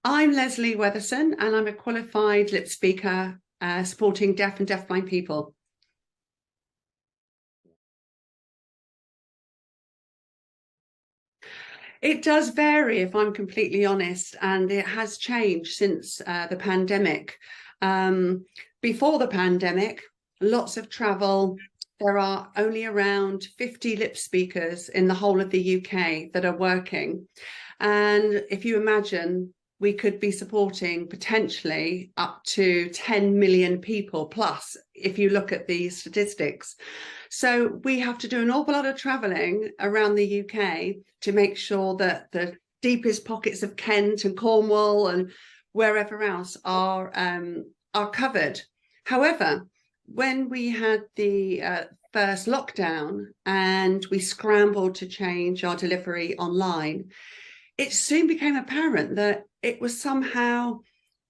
I'm Lesley Weatherson, and I'm a qualified lip speaker supporting deaf and deafblind people. It does vary, if I'm completely honest, and it has changed since the pandemic. Before the pandemic, lots of travel. There are only around 50 lip speakers in the whole of the UK that are working. And if you imagine, we could be supporting potentially up to 10 million people plus, if you look at the statistics. So we have to do an awful lot of travelling around the UK to make sure that the deepest pockets of Kent and Cornwall and wherever else are covered. However, when we had the first lockdown and we scrambled to change our delivery online, it soon became apparent that it was somehow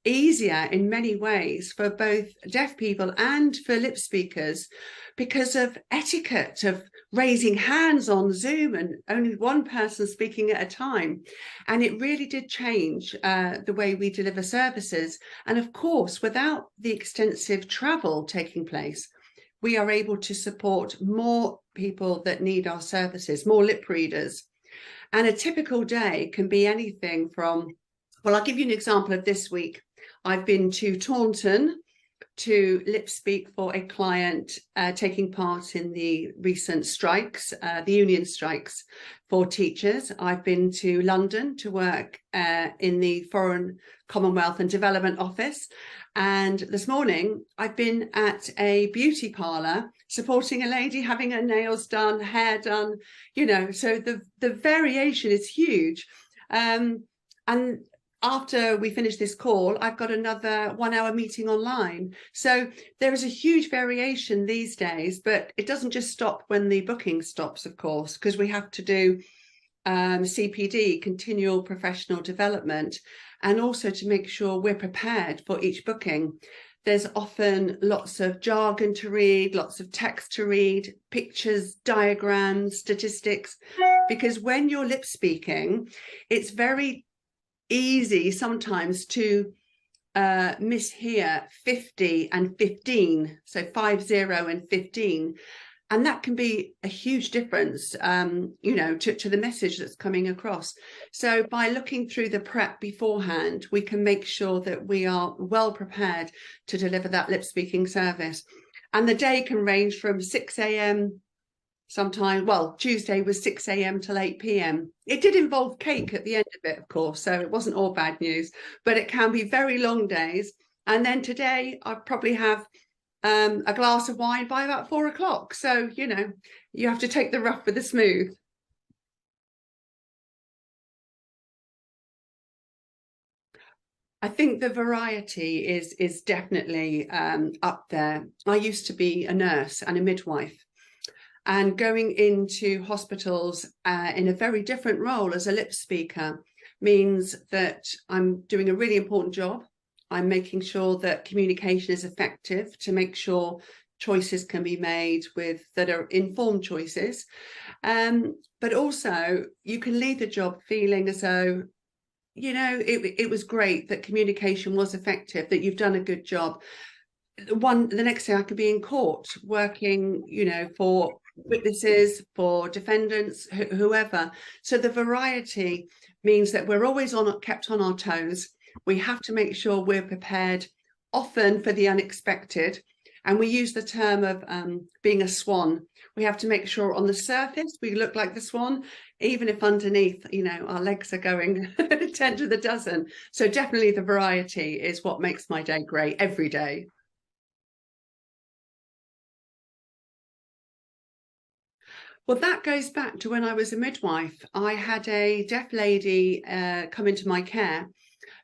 easier in many ways for both deaf people and for lip speakers because of etiquette of raising hands on Zoom and only one person speaking at a time. And it really did change the way we deliver services. And of course, without the extensive travel taking place, we are able to support more people that need our services, more lip readers. And a typical day can be anything from, well, I'll give you an example of this week. I've been to Taunton to lip speak for a client taking part in the recent strikes, the union strikes for teachers. I've been to London to work in the Foreign, Commonwealth and Development Office. And this morning I've been at a beauty parlour supporting a lady having her nails done, hair done, so the variation is huge. And after we finish this call, I've got another 1 hour meeting online. So there is a huge variation these days, but it doesn't just stop when the booking stops, of course, because we have to do CPD, continual professional development, and also to make sure we're prepared for each booking. There's often lots of jargon to read, lots of text to read, pictures, diagrams, statistics, because when you're lip speaking, it's very easy sometimes to mishear 50 and 15, so 50 and 15, and that can be a huge difference to the message that's coming across. So by looking through the prep beforehand, we can make sure that we are well prepared to deliver that lip speaking service. And the day can range from 6 a.m. sometime, well, Tuesday was 6 a.m. till 8 p.m. It did involve cake at the end of it, of course, so it wasn't all bad news, but it can be very long days. And then today I probably have a glass of wine by about 4 o'clock. So, you have to take the rough with the smooth. I think the variety is definitely up there. I used to be a nurse and a midwife, and going into hospitals in a very different role as a lip speaker means that I'm doing a really important job. I'm making sure that communication is effective to make sure choices can be made that are informed choices. But also you can leave the job feeling as though, it was great that communication was effective, that you've done a good job. The next day I could be in court working, for witnesses, for defendants, whoever. So the variety means that we're always kept on our toes. We have to make sure we're prepared often for the unexpected. And we use the term of being a swan. We have to make sure on the surface we look like the swan, even if underneath, our legs are going 10 to the dozen. So definitely the variety is what makes my day great every day. Well, that goes back to when I was a midwife. I had a deaf lady come into my care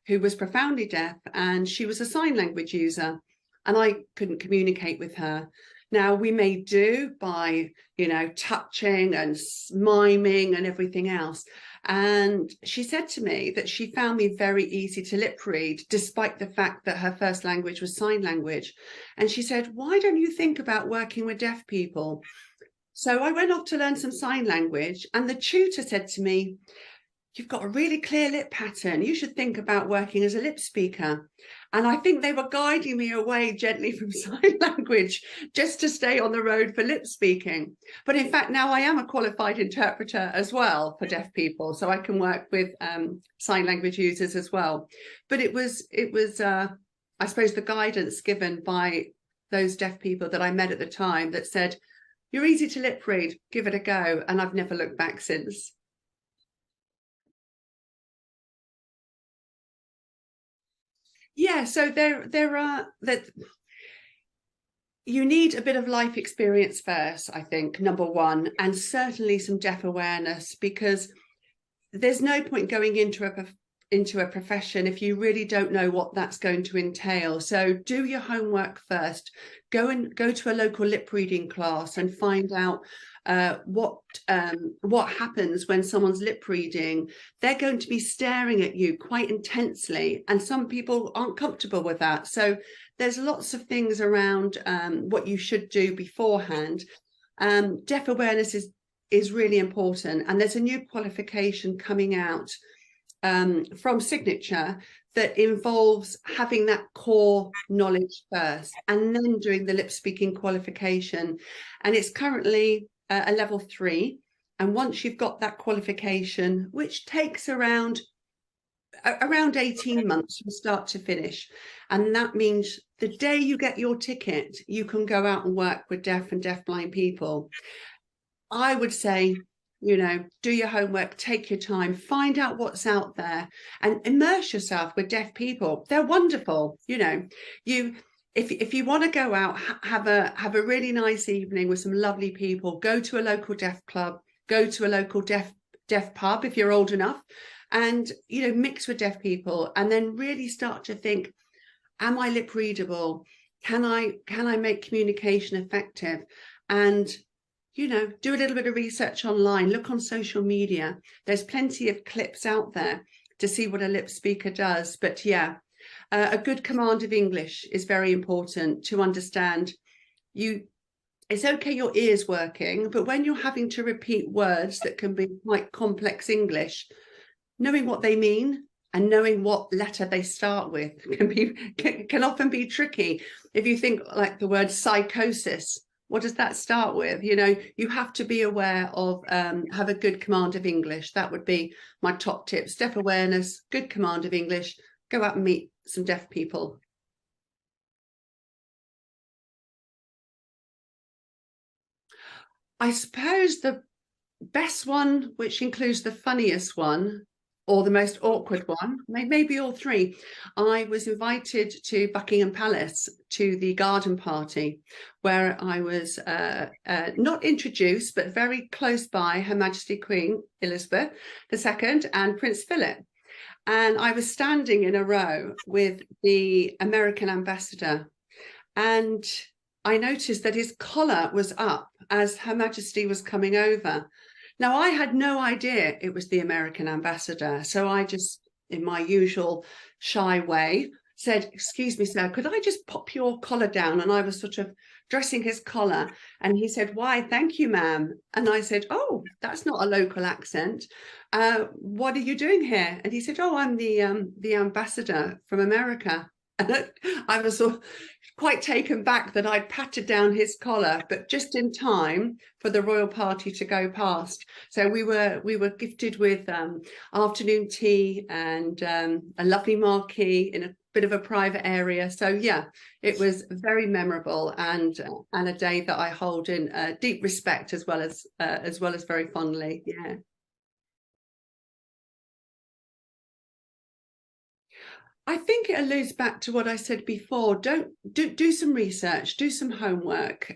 who was profoundly deaf, and she was a sign language user, and I couldn't communicate with her. Now, we may do by, touching and miming and everything else. And she said to me that she found me very easy to lip read, despite the fact that her first language was sign language. And she said, why don't you think about working with deaf people? So I went off to learn some sign language, and the tutor said to me, you've got a really clear lip pattern. You should think about working as a lip speaker. And I think they were guiding me away gently from sign language just to stay on the road for lip speaking. But in fact, now I am a qualified interpreter as well for deaf people, so I can work with sign language users as well. But it was I suppose, the guidance given by those deaf people that I met at the time that said, "You're easy to lip read, give it a go." And I've never looked back since. Yeah, so there are that you need a bit of life experience first, I think, number one, and certainly some deaf awareness, because there's no point going into a profession if you really don't know what that's going to entail. So do your homework first. Go to a local lip reading class and find out what happens when someone's lip reading. They're going to be staring at you quite intensely, and some people aren't comfortable with that. So there's lots of things around what you should do beforehand. Deaf awareness is really important, and there's a new qualification coming out from Signature that involves having that core knowledge first and then doing the lip speaking qualification. And it's currently a level 3. And once you've got that qualification, which takes around 18 months from start to finish, and that means the day you get your ticket, you can go out and work with deaf and deafblind people. I would say, do your homework, take your time, find out what's out there, and immerse yourself with deaf people. They're wonderful. If you want to go out, have a really nice evening with some lovely people, go to a local deaf club, go to a local deaf pub if you're old enough, and mix with deaf people, and then really start to think, am I lip readable? Can I make communication effective? And do a little bit of research online, look on social media. There's plenty of clips out there to see what a lip speaker does. But yeah, a good command of English is very important to understand. It's okay, your ear's working, but when you're having to repeat words that can be quite complex English, knowing what they mean and knowing what letter they start with can often be tricky. If you think like the word psychosis, what does that start with? You have to be aware of, have a good command of English. That would be my top tips. Deaf awareness, good command of English, go out and meet some deaf people. I suppose the best one, which includes the funniest one, or the most awkward one, maybe all three. I was invited to Buckingham Palace to the garden party, where I was not introduced, but very close by Her Majesty Queen Elizabeth II and Prince Philip. And I was standing in a row with the American ambassador, and I noticed that his collar was up as Her Majesty was coming over. Now, I had no idea it was the American ambassador, so I just, in my usual shy way, said, "Excuse me, sir, could I just pop your collar down?" And I was sort of dressing his collar, and he said, "Why, thank you, ma'am." And I said, "Oh, that's not a local accent. What are you doing here?" And he said, "Oh, I'm the ambassador from America." And I was sort of quite taken back that I'd patted down his collar, but just in time for the royal party to go past. So we were gifted with afternoon tea and a lovely marquee in a bit of a private area. So yeah, it was very memorable, and a day that I hold in deep respect as well as very fondly. Yeah. I think it alludes back to what I said before. Do some research, do some homework.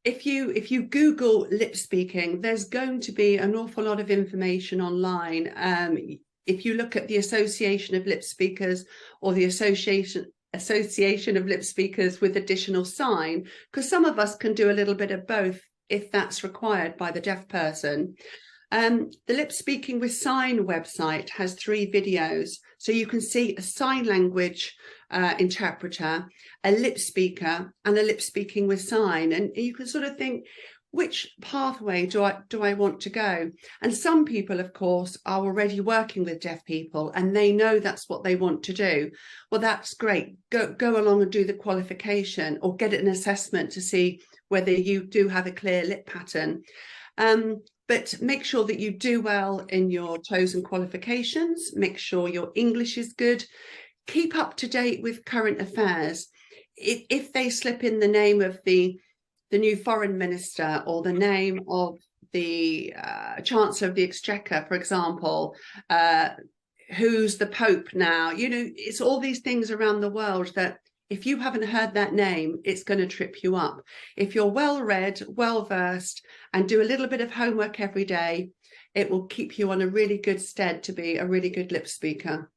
If you Google lip speaking, there's going to be an awful lot of information online. If you look at the Association of Lip Speakers or the Association of Lip Speakers with Additional Sign, because some of us can do a little bit of both if that's required by the deaf person. The Lip Speaking with Sign website has 3 videos. So you can see a sign language interpreter, a lip speaker, and a lip speaking with sign. And you can sort of think, which pathway do I want to go? And some people, of course, are already working with deaf people and they know that's what they want to do. Well, that's great. Go along and do the qualification or get an assessment to see whether you do have a clear lip pattern. But make sure that you do well in your chosen qualifications. Make sure your English is good. Keep up to date with current affairs. If they slip in the name of the new foreign minister or the name of the Chancellor of the Exchequer, for example, who's the Pope now, you know, it's all these things around the world that if you haven't heard that name, it's going to trip you up. If you're well read, well versed, and do a little bit of homework every day, it will keep you on a really good stead to be a really good lip speaker.